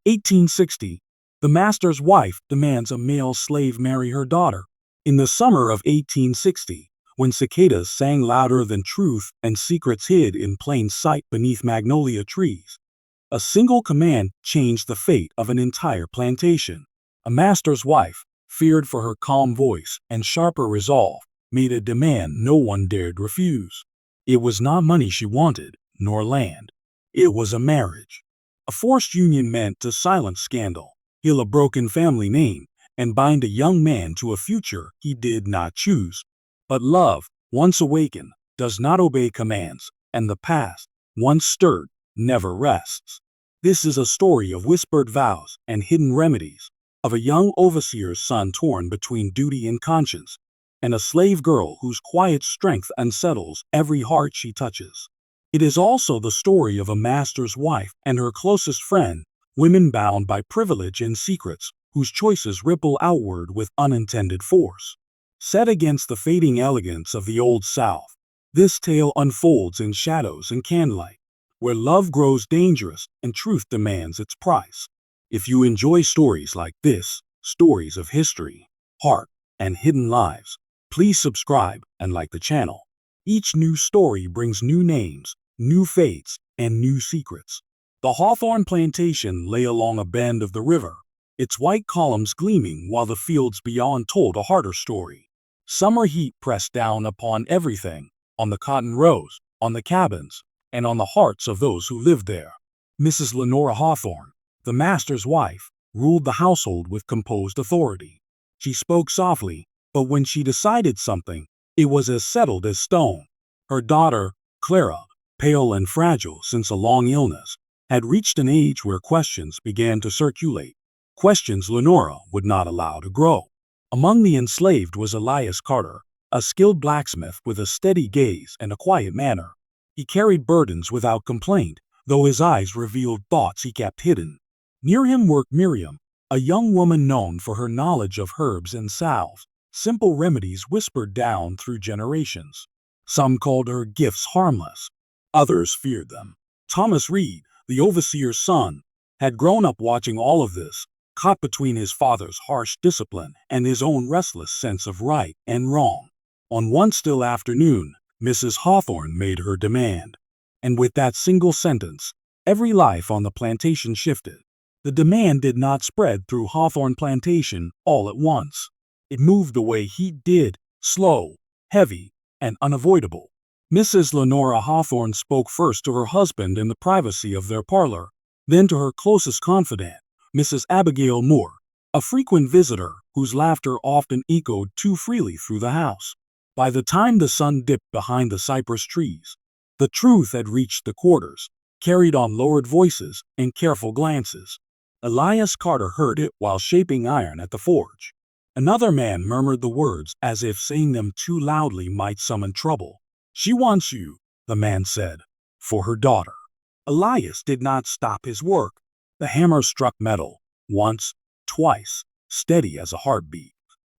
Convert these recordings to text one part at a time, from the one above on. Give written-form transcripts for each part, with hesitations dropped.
1860. The master's wife demands a male slave marry her daughter. In the summer of 1860, when cicadas sang louder than truth and secrets hid in plain sight beneath magnolia trees, a single command changed the fate of an entire plantation. A master's wife, feared for her calm voice and sharper resolve, made a demand no one dared refuse. It was not money she wanted, nor land. It was a marriage. A forced union meant to silence scandal, heal a broken family name, and bind a young man to a future he did not choose. But love, once awakened, does not obey commands, and the past, once stirred, never rests. This is a story of whispered vows and hidden remedies, of a young overseer's son torn between duty and conscience, and a slave girl whose quiet strength unsettles every heart she touches. It is also the story of a master's wife and her closest friend, women bound by privilege and secrets, whose choices ripple outward with unintended force. Set against the fading elegance of the Old South, this tale unfolds in shadows and candlelight, where love grows dangerous and truth demands its price. If you enjoy stories like this, stories of history, heart, and hidden lives, please subscribe and like the channel. Each new story brings new names, new fates, and new secrets. The Hawthorne plantation lay along a bend of the river, its white columns gleaming while the fields beyond told a harder story. Summer heat pressed down upon everything, on the cotton rows, on the cabins, and on the hearts of those who lived there. Mrs. Lenora Hawthorne, the master's wife, ruled the household with composed authority. She spoke softly, but when she decided something, it was as settled as stone. Her daughter, Clara, pale and fragile since a long illness, had reached an age where questions began to circulate, questions Lenora would not allow to grow. Among the enslaved was Elias Carter, a skilled blacksmith with a steady gaze and a quiet manner. He carried burdens without complaint, though his eyes revealed thoughts he kept hidden. Near him worked Miriam, a young woman known for her knowledge of herbs and salves, simple remedies whispered down through generations. Some called her gifts harmless, others feared them. Thomas Reed, the overseer's son, had grown up watching all of this, caught between his father's harsh discipline and his own restless sense of right and wrong. On one still afternoon, Mrs. Hawthorne made her demand. And with that single sentence, every life on the plantation shifted. The demand did not spread through Hawthorne Plantation all at once. It moved the way heat did, slow, heavy, and unavoidable. Mrs. Lenora Hawthorne spoke first to her husband in the privacy of their parlor, then to her closest confidant, Mrs. Abigail Moore, a frequent visitor whose laughter often echoed too freely through the house. By the time the sun dipped behind the cypress trees, the truth had reached the quarters, carried on lowered voices and careful glances. Elias Carter heard it while shaping iron at the forge. Another man murmured the words as if saying them too loudly might summon trouble. "She wants you," the man said, "for her daughter." Elias did not stop his work. The hammer struck metal, once, twice, steady as a heartbeat.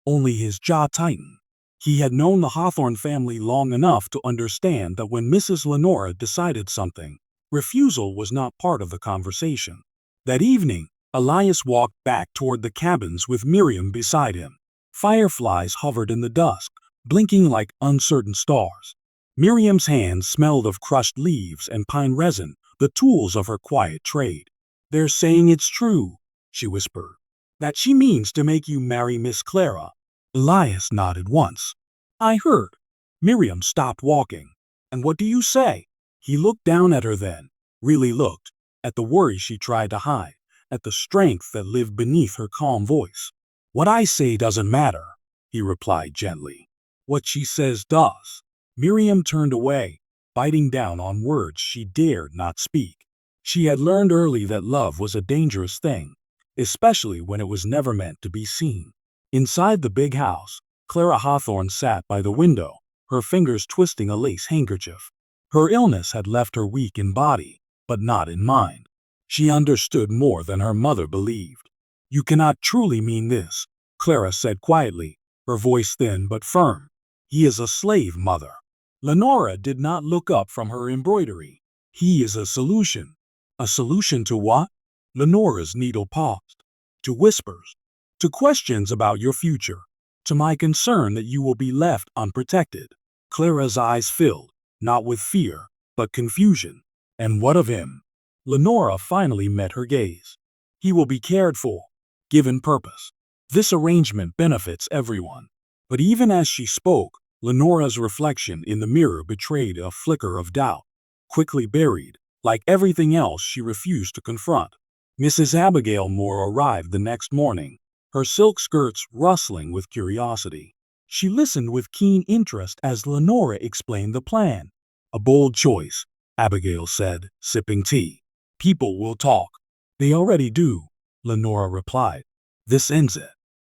Only his jaw tightened. He had known the Hawthorne family long enough to understand that when Mrs. Lenora decided something, refusal was not part of the conversation. That evening, Elias walked back toward the cabins with Miriam beside him. Fireflies hovered in the dusk, blinking like uncertain stars. Miriam's hands smelled of crushed leaves and pine resin, the tools of her quiet trade. "They're saying it's true," she whispered. "That she means to make you marry Miss Clara." Elias nodded once. "I heard." Miriam stopped walking. "And what do you say?" He looked down at her then, really looked, at the worry she tried to hide, at the strength that lived beneath her calm voice. "What I say doesn't matter," he replied gently. "What she says does." Miriam turned away, biting down on words she dared not speak. She had learned early that love was a dangerous thing, especially when it was never meant to be seen. Inside the big house, Clara Hawthorne sat by the window, her fingers twisting a lace handkerchief. Her illness had left her weak in body, but not in mind. She understood more than her mother believed. "You cannot truly mean this," Clara said quietly, her voice thin but firm. "He is a slave, mother." Lenora did not look up from her embroidery. "He is a solution." "A solution to what?" Lenora's needle paused. To whispers. To questions about your future. To my concern that you will be left unprotected. Clara's eyes filled, not with fear, but confusion. And what of him? Lenora finally met her gaze. He will be cared for, given purpose. This arrangement benefits everyone. But even as she spoke, Lenora's reflection in the mirror betrayed a flicker of doubt, quickly buried, like everything else she refused to confront. Mrs. Abigail Moore arrived the next morning, her silk skirts rustling with curiosity. She listened with keen interest as Lenora explained the plan. A bold choice, Abigail said, sipping tea. People will talk. They already do, Lenora replied. This ends it.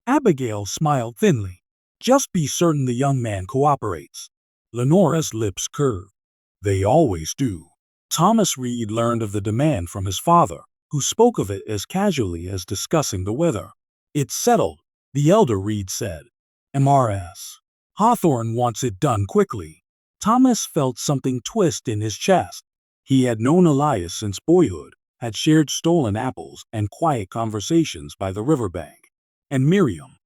Abigail smiled thinly. Just be certain the young man cooperates. Lenora's lips curved. They always do. Thomas Reed learned of the demand from his father, who spoke of it as casually as discussing the weather. It's settled, the elder Reed said. MRS. Hawthorne wants it done quickly. Thomas felt something twist in his chest. He had known Elias since boyhood, had shared stolen apples and quiet conversations by the riverbank. And Miriam.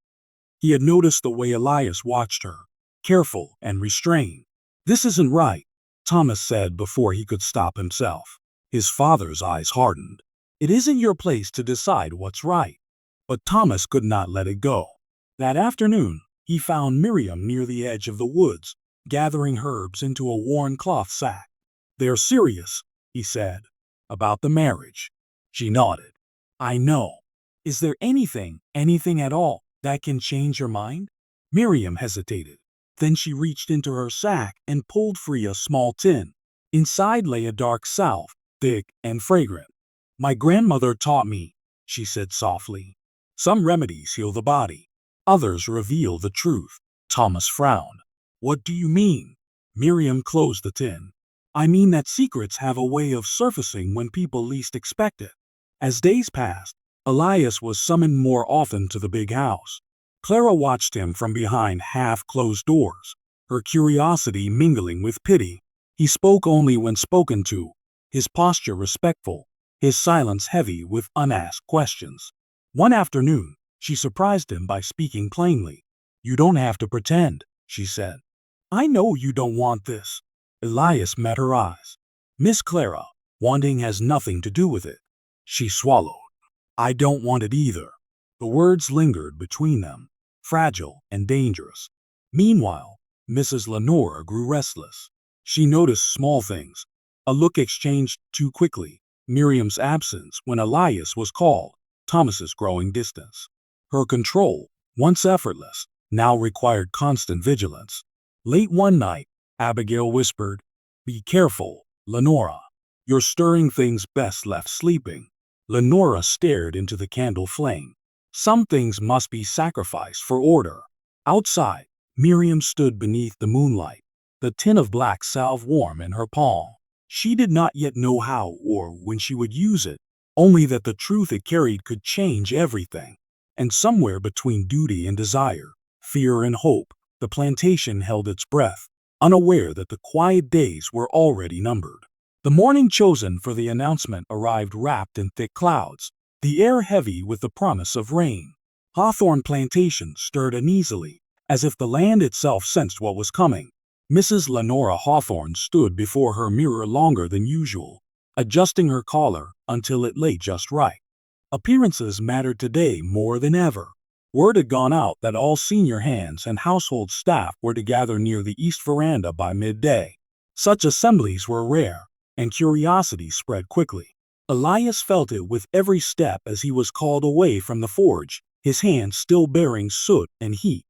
He had noticed the way Elias watched her, careful and restrained. This isn't right, Thomas said before he could stop himself. His father's eyes hardened. It isn't your place to decide what's right. But Thomas could not let it go. That afternoon, he found Miriam near the edge of the woods, gathering herbs into a worn cloth sack. They're serious, he said. About the marriage. She nodded. I know. Is there anything at all, that can change your mind? Miriam hesitated. Then she reached into her sack and pulled free a small tin. Inside lay a dark salve, thick and fragrant. My grandmother taught me, she said softly. Some remedies heal the body. Others reveal the truth. Thomas frowned. What do you mean? Miriam closed the tin. I mean that secrets have a way of surfacing when people least expect it. As days passed, Elias was summoned more often to the big house. Clara watched him from behind half-closed doors, her curiosity mingling with pity. He spoke only when spoken to, his posture respectful, his silence heavy with unasked questions. One afternoon, she surprised him by speaking plainly. You don't have to pretend, she said. I know you don't want this. Elias met her eyes. Miss Clara, wanting has nothing to do with it. She swallowed. I don't want it either. The words lingered between them, fragile and dangerous. Meanwhile, Mrs. Lenora grew restless. She noticed small things. A look exchanged too quickly, Miriam's absence when Elias was called, Thomas's growing distance. Her control, once effortless, now required constant vigilance. Late one night, Abigail whispered, Be careful, Lenora. You're stirring things best left sleeping. Lenora stared into the candle flame. Some things must be sacrificed for order. Outside, Miriam stood beneath the moonlight, the tin of black salve warm in her palm. She did not yet know how or when she would use it, only that the truth it carried could change everything. And somewhere between duty and desire, fear and hope, the plantation held its breath, unaware that the quiet days were already numbered. The morning chosen for the announcement arrived wrapped in thick clouds, the air heavy with the promise of rain. Hawthorne Plantation stirred uneasily, as if the land itself sensed what was coming. Mrs. Lenora Hawthorne stood before her mirror longer than usual, adjusting her collar until it lay just right. Appearances mattered today more than ever. Word had gone out that all senior hands and household staff were to gather near the east veranda by midday. Such assemblies were rare, and curiosity spread quickly. Elias felt it with every step as he was called away from the forge, his hands still bearing soot and heat.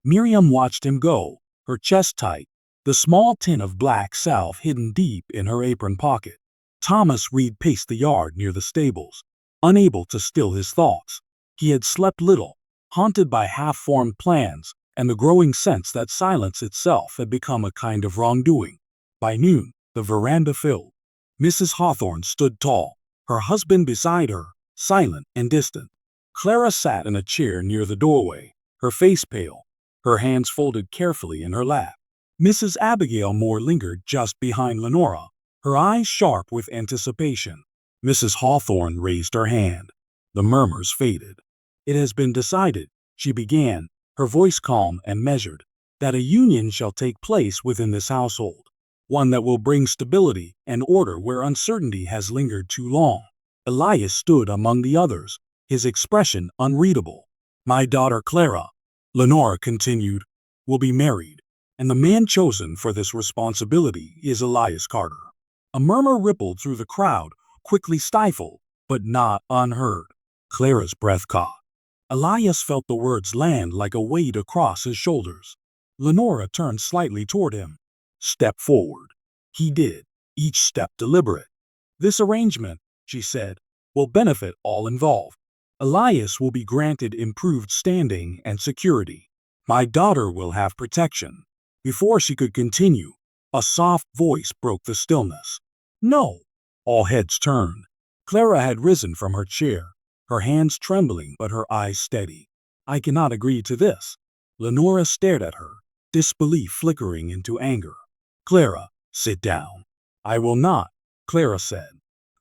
Miriam watched him go, her chest tight, the small tin of black salve hidden deep in her apron pocket. Thomas Reed paced the yard near the stables, unable to still his thoughts. He had slept little, haunted by half-formed plans and the growing sense that silence itself had become a kind of wrongdoing. By noon, the veranda filled. Mrs. Hawthorne stood tall, her husband beside her, silent and distant. Clara sat in a chair near the doorway, her face pale, her hands folded carefully in her lap. Mrs. Abigail Moore lingered just behind Lenora, her eyes sharp with anticipation. Mrs. Hawthorne raised her hand. The murmurs faded. It has been decided, she began, her voice calm and measured, that a union shall take place within this household, one that will bring stability and order where uncertainty has lingered too long. Elias stood among the others, his expression unreadable. My daughter Clara, Lenora continued, will be married, and the man chosen for this responsibility is Elias Carter. A murmur rippled through the crowd, quickly stifled, but not unheard. Clara's breath caught. Elias felt the words land like a weight across his shoulders. Lenora turned slightly toward him. Step forward. He did, each step deliberate. This arrangement, she said, will benefit all involved. Elias will be granted improved standing and security. My daughter will have protection. Before she could continue, a soft voice broke the stillness. No. All heads turned. Clara had risen from her chair, her hands trembling but her eyes steady. I cannot agree to this. Lenora stared at her, disbelief flickering into anger. Clara, sit down. I will not, Clara said.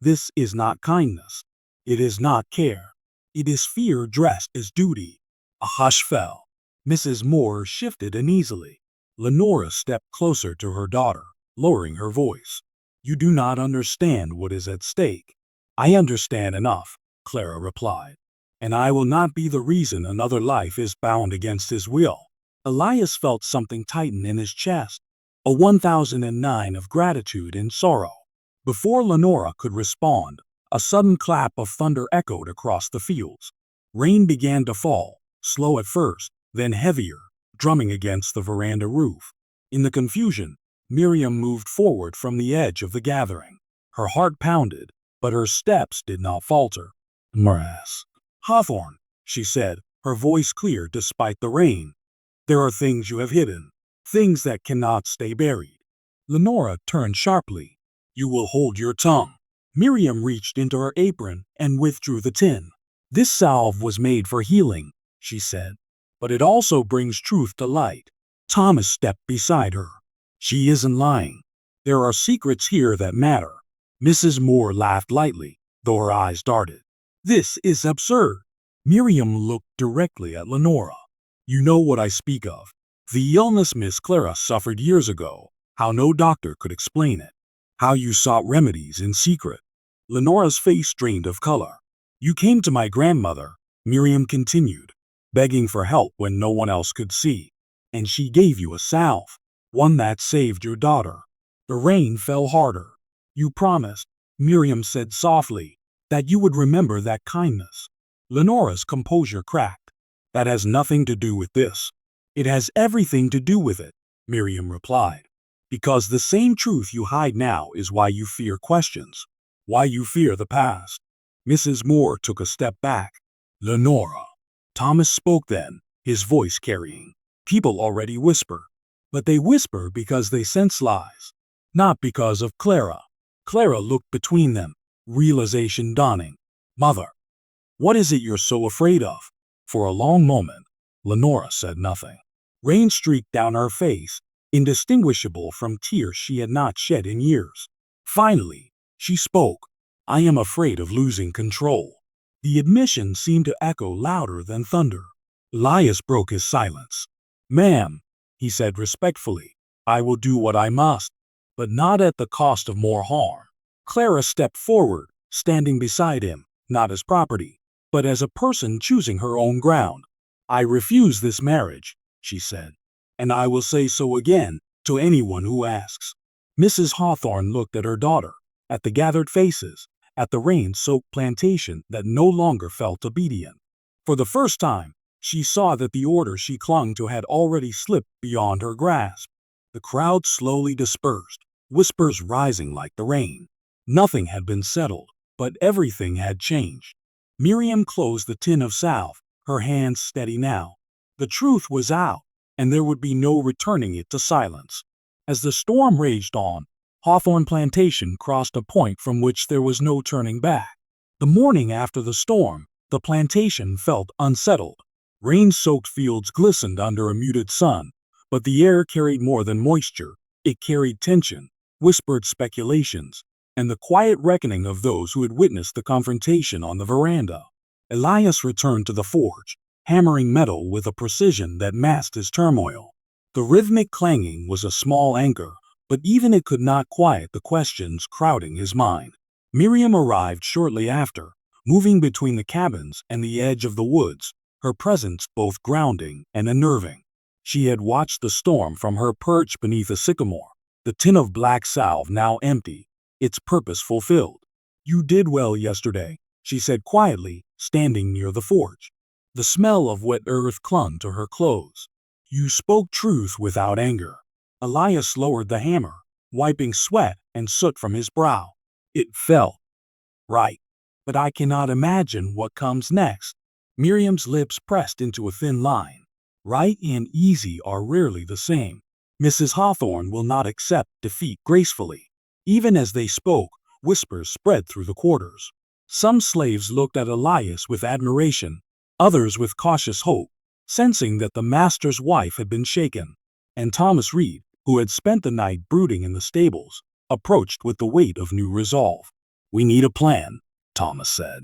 This is not kindness. It is not care. It is fear dressed as duty. A hush fell. Mrs. Moore shifted uneasily. Lenora stepped closer to her daughter, lowering her voice. You do not understand what is at stake. I understand enough, Clara replied. And I will not be the reason another life is bound against his will. Elias felt something tighten in his chest, a 1009 of gratitude and sorrow. Before Lenora could respond, a sudden clap of thunder echoed across the fields. Rain began to fall, slow at first, then heavier, drumming against the veranda roof. In the confusion, Miriam moved forward from the edge of the gathering. Her heart pounded, but her steps did not falter. Miss Hawthorne, she said, her voice clear despite the rain. There are things you have hidden, things that cannot stay buried. Lenora turned sharply. You will hold your tongue. Miriam reached into her apron and withdrew the tin. This salve was made for healing, she said, but it also brings truth to light. Thomas stepped beside her. She isn't lying. There are secrets here that matter. Mrs. Moore laughed lightly, though her eyes darted. This is absurd. Miriam looked directly at Lenora. You know what I speak of. The illness Miss Clara suffered years ago, how no doctor could explain it. How you sought remedies in secret. Lenora's face drained of color. You came to my grandmother, Miriam continued, begging for help when no one else could see. And she gave you a salve, one that saved your daughter. The rain fell harder. You promised, Miriam said softly, that you would remember that kindness. Lenora's composure cracked. That has nothing to do with this. It has everything to do with it, Miriam replied. Because the same truth you hide now is why you fear questions, why you fear the past. Mrs. Moore took a step back. Lenora. Thomas spoke then, his voice carrying. People already whisper, but they whisper because they sense lies, not because of Clara. Clara looked between them, realization dawning. Mother, what is it you're so afraid of? For a long moment, Lenora said nothing. Rain streaked down her face, indistinguishable from tears she had not shed in years. Finally, she spoke. I am afraid of losing control. The admission seemed to echo louder than thunder. Elias broke his silence. Ma'am, he said respectfully, I will do what I must, but not at the cost of more harm. Clara stepped forward, standing beside him, not as property, but as a person choosing her own ground. I refuse this marriage, she said, and I will say so again to anyone who asks. Mrs. Hawthorne looked at her daughter, at the gathered faces, at the rain-soaked plantation that no longer felt obedient. For the first time, she saw that the order she clung to had already slipped beyond her grasp. The crowd slowly dispersed, whispers rising like the rain. Nothing had been settled, but everything had changed. Miriam closed the tin of salve, her hands steady now. The truth was out, and there would be no returning it to silence. As the storm raged on, Hawthorne Plantation crossed a point from which there was no turning back. The morning after the storm, the plantation felt unsettled. Rain-soaked fields glistened under a muted sun, but the air carried more than moisture. It carried tension, whispered speculations, and the quiet reckoning of those who had witnessed the confrontation on the veranda. Elias returned to the forge, hammering metal with a precision that masked his turmoil. The rhythmic clanging was a small anchor, but even it could not quiet the questions crowding his mind. Miriam arrived shortly after, moving between the cabins and the edge of the woods, her presence both grounding and unnerving. She had watched the storm from her perch beneath a sycamore, the tin of black salve now empty, its purpose fulfilled. "You did well yesterday," she said quietly, standing near the forge. The smell of wet earth clung to her clothes. "You spoke truth without anger." Elias lowered the hammer, wiping sweat and soot from his brow. "It felt right, but I cannot imagine what comes next." Miriam's lips pressed into a thin line. Right and easy are rarely the same. Mrs. Hawthorne will not accept defeat gracefully. Even as they spoke, whispers spread through the quarters. Some slaves looked at Elias with admiration, others with cautious hope, sensing that the master's wife had been shaken. And Thomas Reed, who had spent the night brooding in the stables, approached with the weight of new resolve. "We need a plan," Thomas said.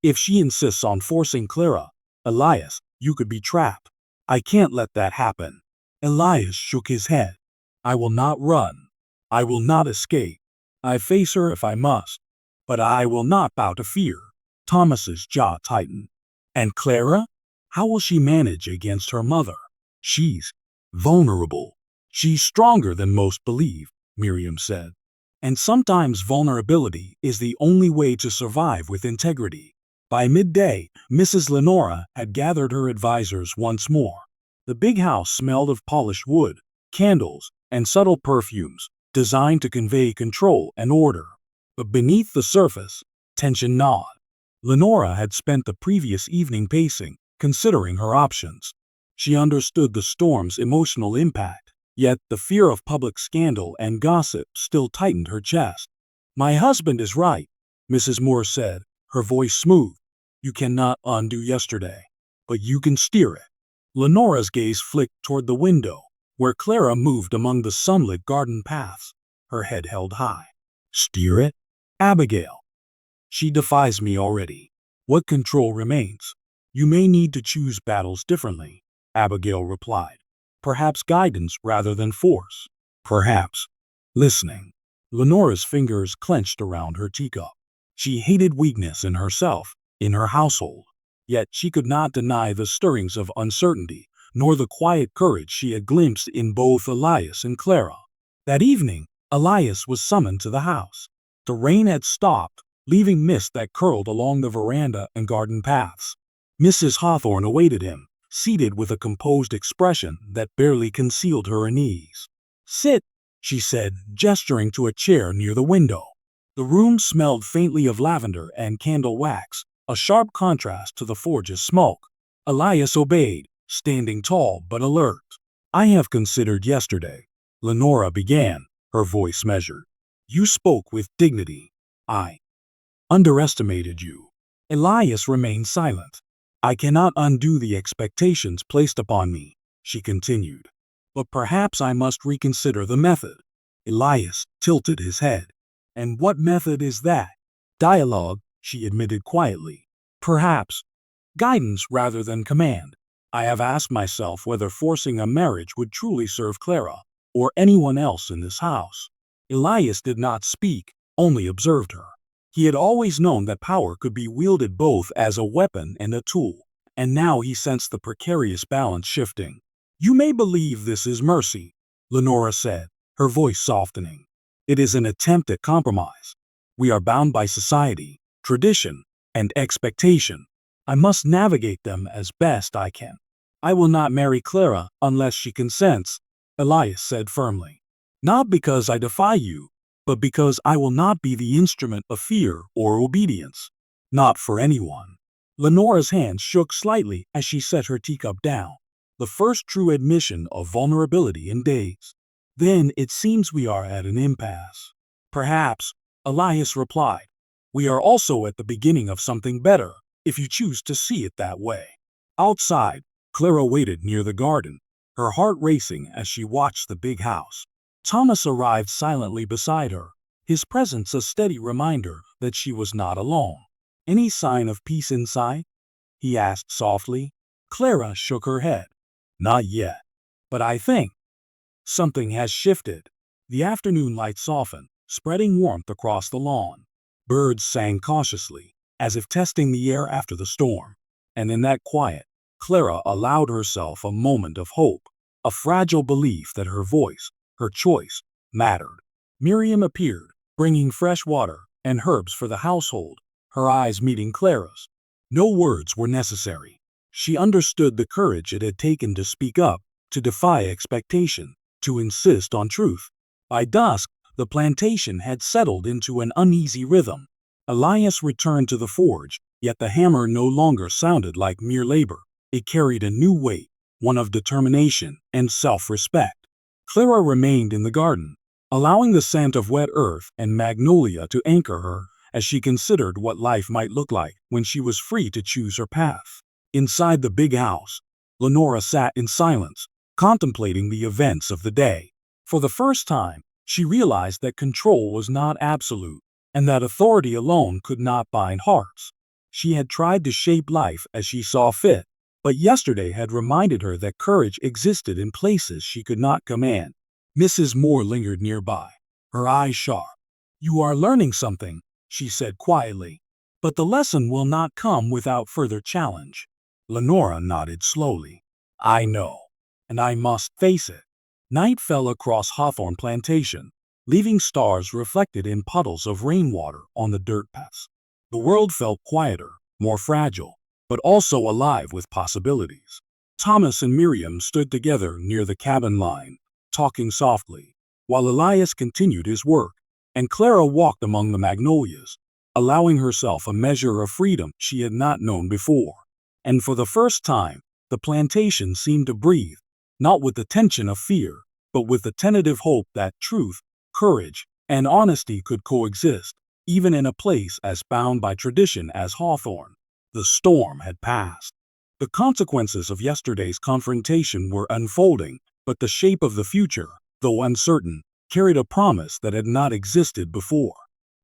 "If she insists on forcing Clara, Elias, you could be trapped. I can't let that happen." Elias shook his head. "I will not run. I will not escape. I face her if I must, but I will not bow to fear." Thomas's jaw tightened. "And Clara? How will she manage against her mother? She's vulnerable." "She's stronger than most believe," Miriam said. "And sometimes vulnerability is the only way to survive with integrity." By midday, Mrs. Lenora had gathered her advisors once more. The big house smelled of polished wood, candles, and subtle perfumes, designed to convey control and order. But beneath the surface, tension gnawed. Lenora had spent the previous evening pacing, considering her options. She understood the storm's emotional impact, yet the fear of public scandal and gossip still tightened her chest. "My husband is right," Mrs. Moore said, her voice smooth. "You cannot undo yesterday, but you can steer it." Lenora's gaze flicked toward the window, where Clara moved among the sunlit garden paths, her head held high. "Steer it? Abigail. She defies me already. What control remains? You may need to choose battles differently," Abigail replied. "Perhaps guidance rather than force. Perhaps listening." Lenora's fingers clenched around her teacup. She hated weakness in herself, in her household. Yet she could not deny the stirrings of uncertainty, nor the quiet courage she had glimpsed in both Elias and Clara. That evening, Elias was summoned to the house. The rain had stopped, leaving mist that curled along the veranda and garden paths. Mrs. Hawthorne awaited him, seated with a composed expression that barely concealed her unease. "Sit," she said, gesturing to a chair near the window. The room smelled faintly of lavender and candle wax, a sharp contrast to the forge's smoke. Elias obeyed, standing tall but alert. "I have considered yesterday," Lenora began, her voice measured. "You spoke with dignity. I underestimated you." Elias remained silent. "I cannot undo the expectations placed upon me," she continued. "But perhaps I must reconsider the method." Elias tilted his head. "And what method is that?" "Dialogue," she admitted quietly. "Perhaps guidance rather than command. I have asked myself whether forcing a marriage would truly serve Clara, or anyone else in this house." Elias did not speak, only observed her. He had always known that power could be wielded both as a weapon and a tool, and now he sensed the precarious balance shifting. "You may believe this is mercy," Lenora said, her voice softening. "It is an attempt at compromise. We are bound by society, tradition, and expectation. I must navigate them as best I can." "I will not marry Clara unless she consents," Elias said firmly. "Not because I defy you, but because I will not be the instrument of fear or obedience. Not for anyone." Lenora's hand shook slightly as she set her teacup down, the first true admission of vulnerability in days. "Then it seems we are at an impasse." "Perhaps," Elias replied. "We are also at the beginning of something better, if you choose to see it that way." Outside, Clara waited near the garden, her heart racing as she watched the big house. Thomas arrived silently beside her, his presence a steady reminder that she was not alone. "Any sign of peace inside?" he asked softly. Clara shook her head. "Not yet. But I think something has shifted." The afternoon light softened, spreading warmth across the lawn. Birds sang cautiously, as if testing the air after the storm. And in that quiet, Clara allowed herself a moment of hope, a fragile belief that her voice, her choice, mattered. Miriam appeared, bringing fresh water and herbs for the household, her eyes meeting Clara's. No words were necessary. She understood the courage it had taken to speak up, to defy expectation, to insist on truth. By dusk, the plantation had settled into an uneasy rhythm. Elias returned to the forge, yet the hammer no longer sounded like mere labor. It carried a new weight, one of determination and self-respect. Clara remained in the garden, allowing the scent of wet earth and magnolia to anchor her as she considered what life might look like when she was free to choose her path. Inside the big house, Lenora sat in silence, contemplating the events of the day. For the first time, she realized that control was not absolute, and that authority alone could not bind hearts. She had tried to shape life as she saw fit, but yesterday had reminded her that courage existed in places she could not command. Mrs. Moore lingered nearby, her eyes sharp. "You are learning something," she said quietly, "but the lesson will not come without further challenge." Lenora nodded slowly. "I know, and I must face it." Night fell across Hawthorne Plantation, leaving stars reflected in puddles of rainwater on the dirt paths. The world felt quieter, more fragile, but also alive with possibilities. Thomas and Miriam stood together near the cabin line, talking softly, while Elias continued his work, and Clara walked among the magnolias, allowing herself a measure of freedom she had not known before. And for the first time, the plantation seemed to breathe, not with the tension of fear, but with the tentative hope that truth, courage, and honesty could coexist, even in a place as bound by tradition as Hawthorne. The storm had passed. The consequences of yesterday's confrontation were unfolding, but the shape of the future, though uncertain, carried a promise that had not existed before.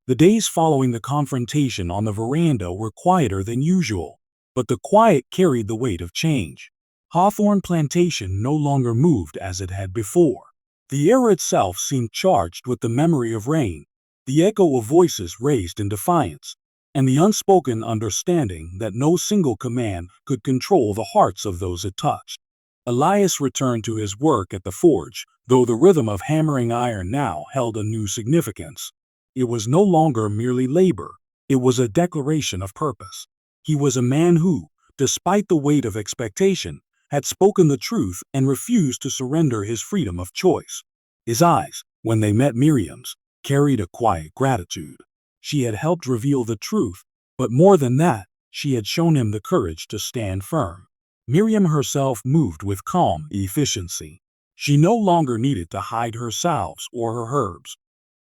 The days following the confrontation on the veranda were quieter than usual, but the quiet carried the weight of change. Hawthorne Plantation no longer moved as it had before. The air itself seemed charged with the memory of rain, the echo of voices raised in defiance, and the unspoken understanding that no single command could control the hearts of those it touched. Elias returned to his work at the forge, though the rhythm of hammering iron now held a new significance. It was no longer merely labor, it was a declaration of purpose. He was a man who, despite the weight of expectation, had spoken the truth and refused to surrender his freedom of choice. His eyes, when they met Miriam's, carried a quiet gratitude. She had helped reveal the truth, but more than that, she had shown him the courage to stand firm. Miriam herself moved with calm efficiency. She no longer needed to hide her salves or her herbs.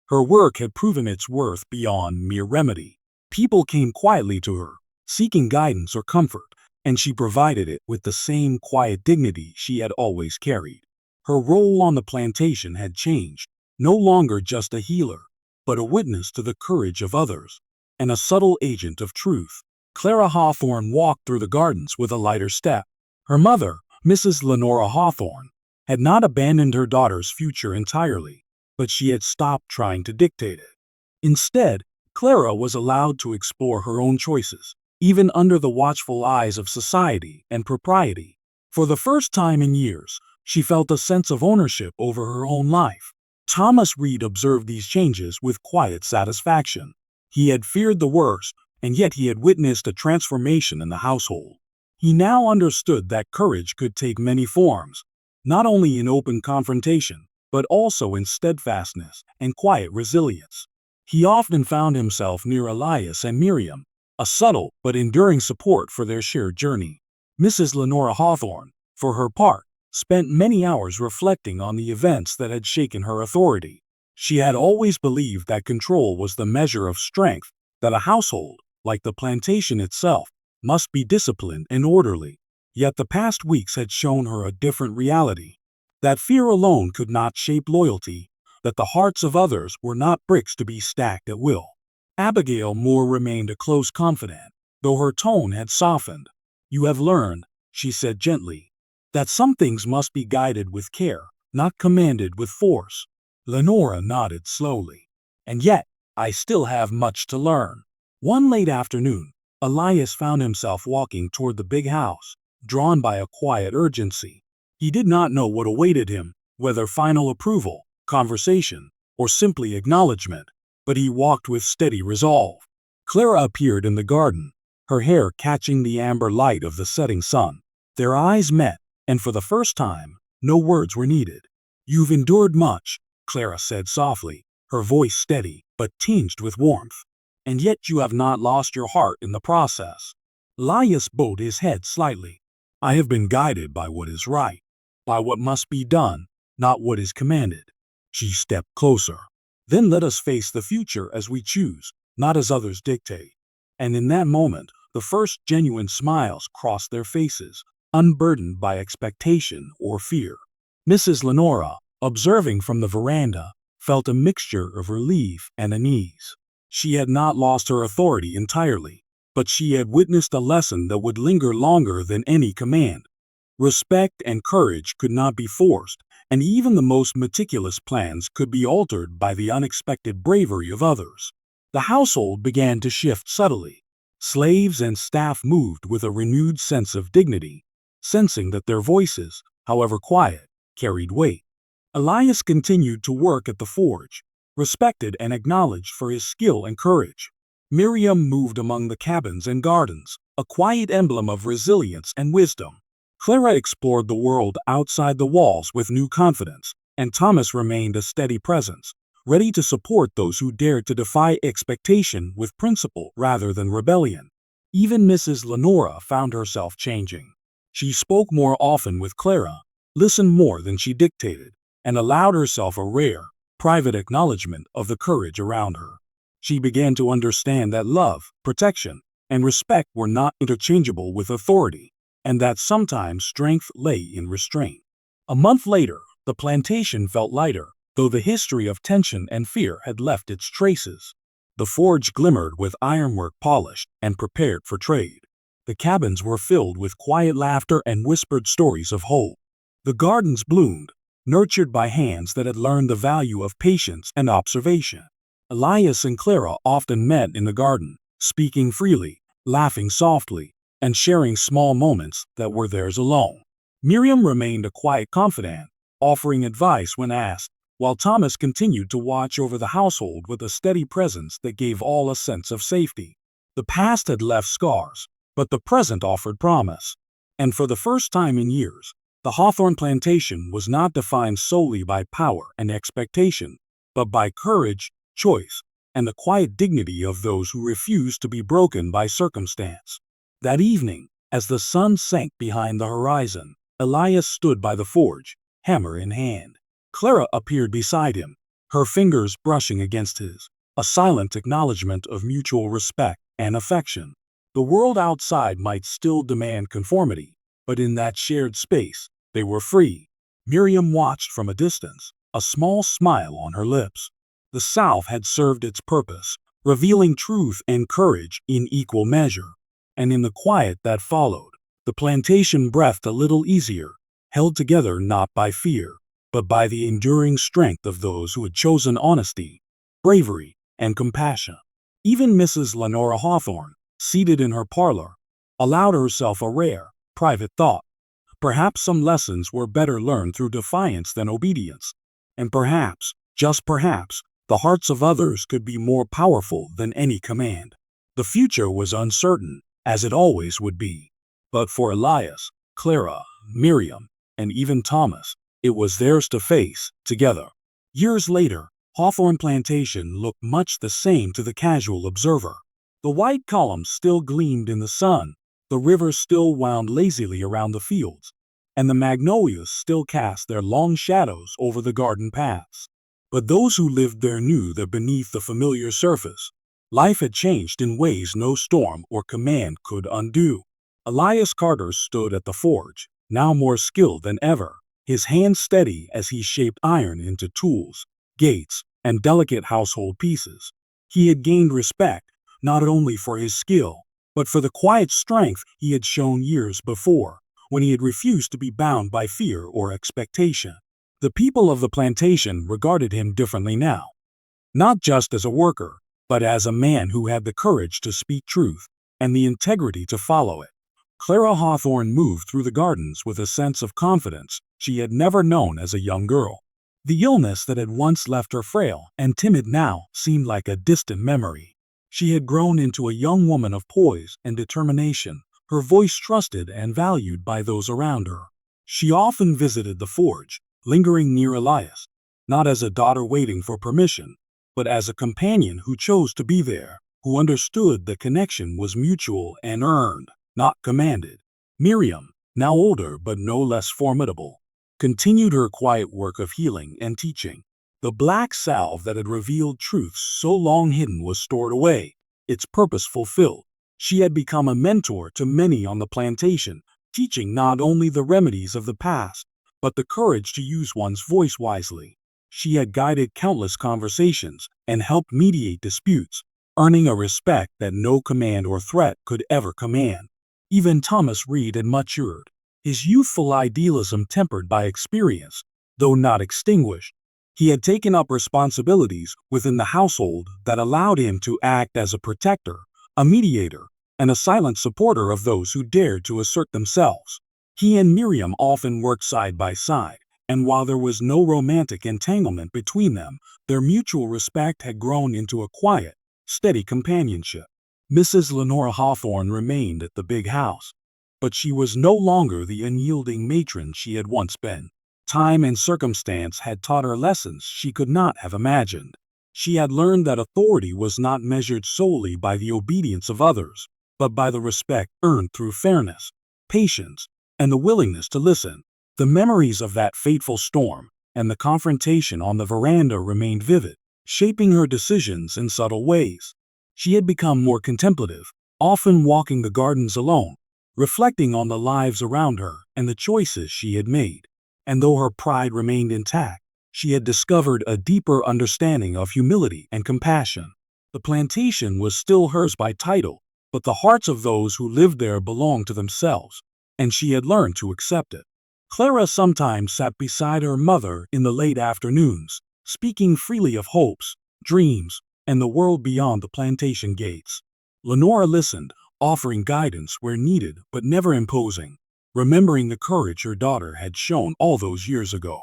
Her work had proven its worth beyond mere remedy. People came quietly to her, seeking guidance or comfort, and she provided it with the same quiet dignity she had always carried. Her role on the plantation had changed, no longer just a healer, but a witness to the courage of others, and a subtle agent of truth. Clara Hawthorne walked through the gardens with a lighter step. Her mother, Mrs. Lenora Hawthorne, had not abandoned her daughter's future entirely, but she had stopped trying to dictate it. Instead, Clara was allowed to explore her own choices, even under the watchful eyes of society and propriety. For the first time in years, she felt a sense of ownership over her own life. Thomas Reed observed these changes with quiet satisfaction. He had feared the worst, and yet he had witnessed a transformation in the household. He now understood that courage could take many forms, not only in open confrontation, but also in steadfastness and quiet resilience. He often found himself near Elias and Miriam, a subtle but enduring support for their shared journey. Mrs. Lenora Hawthorne, for her part, spent many hours reflecting on the events that had shaken her authority. She had always believed that control was the measure of strength, that a household, like the plantation itself, must be disciplined and orderly. Yet the past weeks had shown her a different reality. That fear alone could not shape loyalty, that the hearts of others were not bricks to be stacked at will. Abigail Moore remained a close confidant, though her tone had softened. "You have learned," she said gently, "that some things must be guided with care, not commanded with force." Lenora nodded slowly. "And yet, I still have much to learn." One late afternoon, Elias found himself walking toward the big house, drawn by a quiet urgency. He did not know what awaited him, whether final approval, conversation, or simply acknowledgement, but he walked with steady resolve. Clara appeared in the garden, her hair catching the amber light of the setting sun. Their eyes met, and for the first time, no words were needed. "You've endured much," Clara said softly, her voice steady but tinged with warmth. "And yet you have not lost your heart in the process." Elias bowed his head slightly. "I have been guided by what is right, by what must be done, not what is commanded." She stepped closer. "Then let us face the future as we choose, not as others dictate." And in that moment, the first genuine smiles crossed their faces, unburdened by expectation or fear. Mrs. Lenora, observing from the veranda, felt a mixture of relief and unease. She had not lost her authority entirely, but she had witnessed a lesson that would linger longer than any command. Respect and courage could not be forced, and even the most meticulous plans could be altered by the unexpected bravery of others. The household began to shift subtly. Slaves and staff moved with a renewed sense of dignity, sensing that their voices, however quiet, carried weight. Elias continued to work at the forge, respected and acknowledged for his skill and courage. Miriam moved among the cabins and gardens, a quiet emblem of resilience and wisdom. Clara explored the world outside the walls with new confidence, and Thomas remained a steady presence, ready to support those who dared to defy expectation with principle rather than rebellion. Even Mrs. Lenora found herself changing. She spoke more often with Clara, listened more than she dictated, and allowed herself a rare, private acknowledgement of the courage around her. She began to understand that love, protection, and respect were not interchangeable with authority, and that sometimes strength lay in restraint. A month later, the plantation felt lighter, though the history of tension and fear had left its traces. The forge glimmered with ironwork polished and prepared for trade. The cabins were filled with quiet laughter and whispered stories of hope. The gardens bloomed, nurtured by hands that had learned the value of patience and observation. Elias and Clara often met in the garden, speaking freely, laughing softly, and sharing small moments that were theirs alone. Miriam remained a quiet confidant, offering advice when asked, while Thomas continued to watch over the household with a steady presence that gave all a sense of safety. The past had left scars, but the present offered promise. And for the first time in years, the Hawthorne plantation was not defined solely by power and expectation, but by courage, choice, and the quiet dignity of those who refused to be broken by circumstance. That evening, as the sun sank behind the horizon, Elias stood by the forge, hammer in hand. Clara appeared beside him, her fingers brushing against his, a silent acknowledgement of mutual respect and affection. The world outside might still demand conformity, but in that shared space, they were free. Miriam watched from a distance, a small smile on her lips. The South had served its purpose, revealing truth and courage in equal measure. And in the quiet that followed, the plantation breathed a little easier, held together not by fear, but by the enduring strength of those who had chosen honesty, bravery, and compassion. Even Mrs. Lenora Hawthorne, seated in her parlor, allowed herself a rare, private thought. Perhaps some lessons were better learned through defiance than obedience, and perhaps, just perhaps, the hearts of others could be more powerful than any command. The future was uncertain, as it always would be. But for Elias, Clara, Miriam, and even Thomas, it was theirs to face, together. Years later, Hawthorne Plantation looked much the same to the casual observer. The white columns still gleamed in the sun, the river still wound lazily around the fields, and the magnolias still cast their long shadows over the garden paths. But those who lived there knew that beneath the familiar surface, life had changed in ways no storm or command could undo. Elias Carter stood at the forge, now more skilled than ever, his hands steady as he shaped iron into tools, gates, and delicate household pieces. He had gained respect, not only for his skill, but for the quiet strength he had shown years before, when he had refused to be bound by fear or expectation. The people of the plantation regarded him differently now, not just as a worker, but as a man who had the courage to speak truth and the integrity to follow it. Clara Hawthorne moved through the gardens with a sense of confidence she had never known as a young girl. The illness that had once left her frail and timid now seemed like a distant memory. She had grown into a young woman of poise and determination, her voice trusted and valued by those around her. She often visited the forge, lingering near Elias, not as a daughter waiting for permission, but as a companion who chose to be there, who understood the connection was mutual and earned, not commanded. Miriam, now older but no less formidable, continued her quiet work of healing and teaching. The black salve that had revealed truths so long hidden was stored away, its purpose fulfilled. She had become a mentor to many on the plantation, teaching not only the remedies of the past, but the courage to use one's voice wisely. She had guided countless conversations and helped mediate disputes, earning a respect that no command or threat could ever command. Even Thomas Reed had matured, his youthful idealism tempered by experience, though not extinguished. He had taken up responsibilities within the household that allowed him to act as a protector, a mediator, and a silent supporter of those who dared to assert themselves. He and Miriam often worked side by side, and while there was no romantic entanglement between them, their mutual respect had grown into a quiet, steady companionship. Mrs. Lenora Hawthorne remained at the big house, but she was no longer the unyielding matron she had once been. Time and circumstance had taught her lessons she could not have imagined. She had learned that authority was not measured solely by the obedience of others, but by the respect earned through fairness, patience, and the willingness to listen. The memories of that fateful storm and the confrontation on the veranda remained vivid, shaping her decisions in subtle ways. She had become more contemplative, often walking the gardens alone, reflecting on the lives around her and the choices she had made. And though her pride remained intact, she had discovered a deeper understanding of humility and compassion. The plantation was still hers by title, but the hearts of those who lived there belonged to themselves, and she had learned to accept it. Clara sometimes sat beside her mother in the late afternoons, speaking freely of hopes, dreams, and the world beyond the plantation gates. Lenora listened, offering guidance where needed but never imposing, remembering the courage her daughter had shown all those years ago.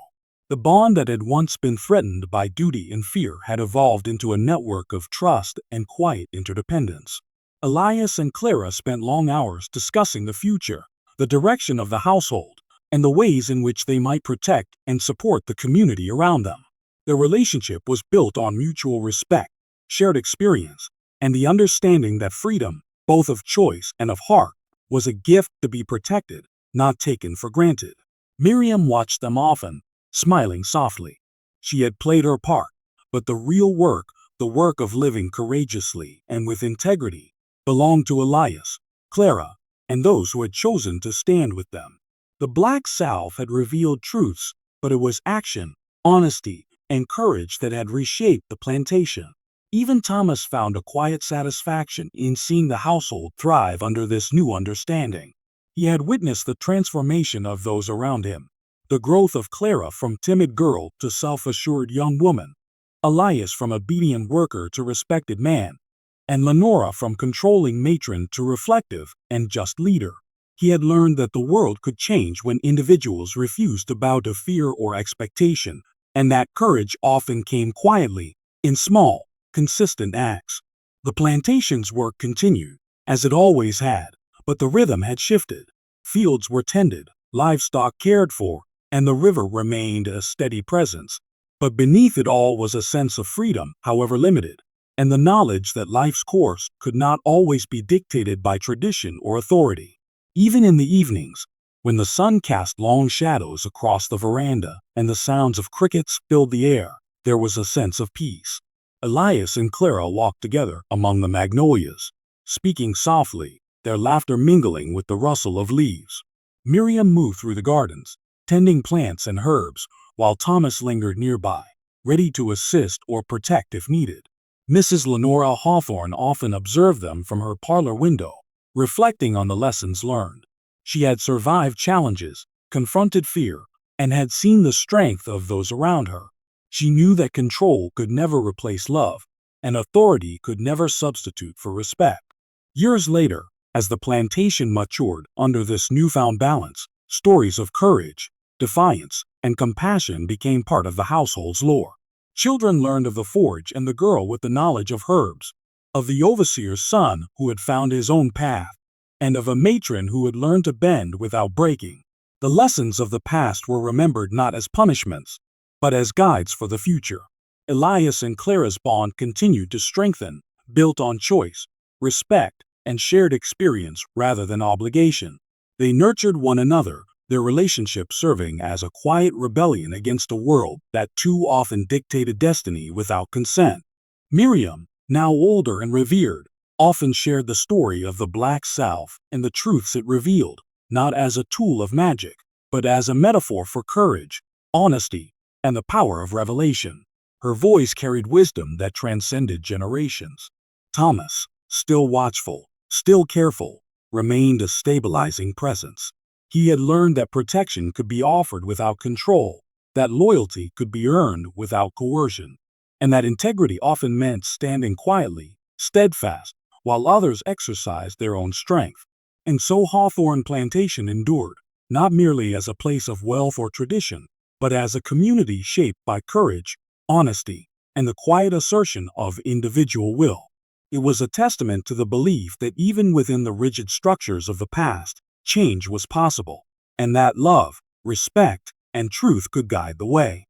The bond that had once been threatened by duty and fear had evolved into a network of trust and quiet interdependence. Elias and Clara spent long hours discussing the future, the direction of the household, and the ways in which they might protect and support the community around them. Their relationship was built on mutual respect, shared experience, and the understanding that freedom, both of choice and of heart, was a gift to be protected, not taken for granted. Miriam watched them often, smiling softly. She had played her part, but the real work, the work of living courageously and with integrity, belonged to Elias, Clara, and those who had chosen to stand with them. The black salve had revealed truths, but it was action, honesty, and courage that had reshaped the plantation. Even Thomas found a quiet satisfaction in seeing the household thrive under this new understanding. He had witnessed the transformation of those around him, the growth of Clara from timid girl to self-assured young woman, Elias from obedient worker to respected man, and Lenora from controlling matron to reflective and just leader. He had learned that the world could change when individuals refused to bow to fear or expectation, and that courage often came quietly, in small, consistent acts. The plantation's work continued, as it always had, but the rhythm had shifted. Fields were tended, livestock cared for, and the river remained a steady presence. But beneath it all was a sense of freedom, however limited, and the knowledge that life's course could not always be dictated by tradition or authority. Even in the evenings, when the sun cast long shadows across the veranda and the sounds of crickets filled the air, there was a sense of peace. Elias and Clara walked together among the magnolias, speaking softly, their laughter mingling with the rustle of leaves. Miriam moved through the gardens, tending plants and herbs, while Thomas lingered nearby, ready to assist or protect if needed. Mrs. Lenora Hawthorne often observed them from her parlor window, reflecting on the lessons learned. She had survived challenges, confronted fear, and had seen the strength of those around her. She knew that control could never replace love, and authority could never substitute for respect. Years later, as the plantation matured under this newfound balance, stories of courage, defiance, and compassion became part of the household's lore. Children learned of the forge and the girl with the knowledge of herbs, of the overseer's son who had found his own path, and of a matron who had learned to bend without breaking. The lessons of the past were remembered not as punishments, but as guides for the future. Elias and Clara's bond continued to strengthen, built on choice, respect, and shared experience rather than obligation. They nurtured one another, their relationship serving as a quiet rebellion against a world that too often dictated destiny without consent. Miriam, now older and revered, often shared the story of the Black South and the truths it revealed, not as a tool of magic, but as a metaphor for courage, honesty, and the power of revelation. Her voice carried wisdom that transcended generations. Thomas, still watchful, still careful, remained a stabilizing presence. He had learned that protection could be offered without control, that loyalty could be earned without coercion, and that integrity often meant standing quietly, steadfast, while others exercised their own strength. And so Hawthorne Plantation endured, not merely as a place of wealth or tradition, but as a community shaped by courage, honesty, and the quiet assertion of individual will. It was a testament to the belief that even within the rigid structures of the past, change was possible, and that love, respect, and truth could guide the way.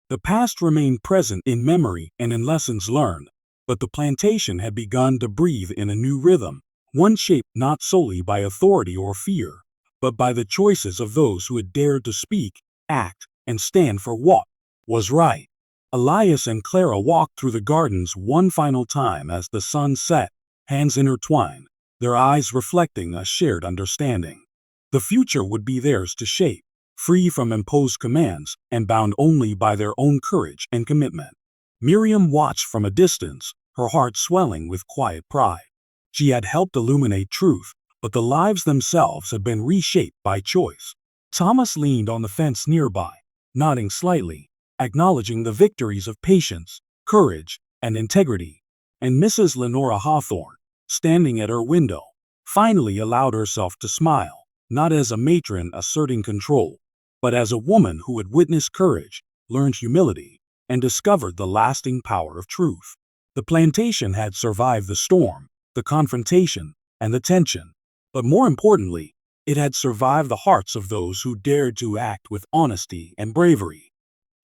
The past remained present in memory and in lessons learned, but the plantation had begun to breathe in a new rhythm, one shaped not solely by authority or fear, but by the choices of those who had dared to speak, act, and stand for what was right. Elias and Clara walked through the gardens one final time as the sun set, hands intertwined, their eyes reflecting a shared understanding. The future would be theirs to shape, free from imposed commands and bound only by their own courage and commitment. Miriam watched from a distance, her heart swelling with quiet pride. She had helped illuminate truth, but the lives themselves had been reshaped by choice. Thomas leaned on the fence nearby, nodding slightly, acknowledging the victories of patience, courage, and integrity. And Mrs. Lenora Hawthorne, standing at her window, finally allowed herself to smile, not as a matron asserting control, but as a woman who had witnessed courage, learned humility, and discovered the lasting power of truth. The plantation had survived the storm, the confrontation, and the tension, but more importantly, it had survived the hearts of those who dared to act with honesty and bravery.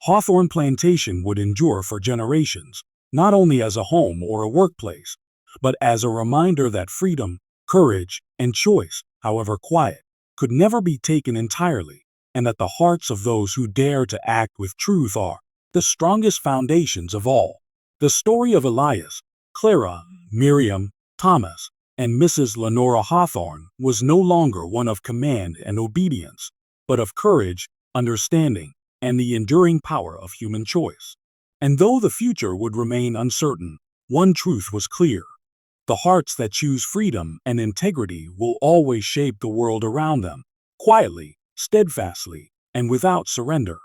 Hawthorne Plantation would endure for generations, not only as a home or a workplace, but as a reminder that freedom, courage, and choice, however quiet, could never be taken entirely, and that the hearts of those who dare to act with truth are the strongest foundations of all. The story of Elias, Clara, Miriam, Thomas, and Mrs. Lenora Hawthorne was no longer one of command and obedience, but of courage, understanding, and the enduring power of human choice. And though the future would remain uncertain, one truth was clear. The hearts that choose freedom and integrity will always shape the world around them, quietly, steadfastly, and without surrender.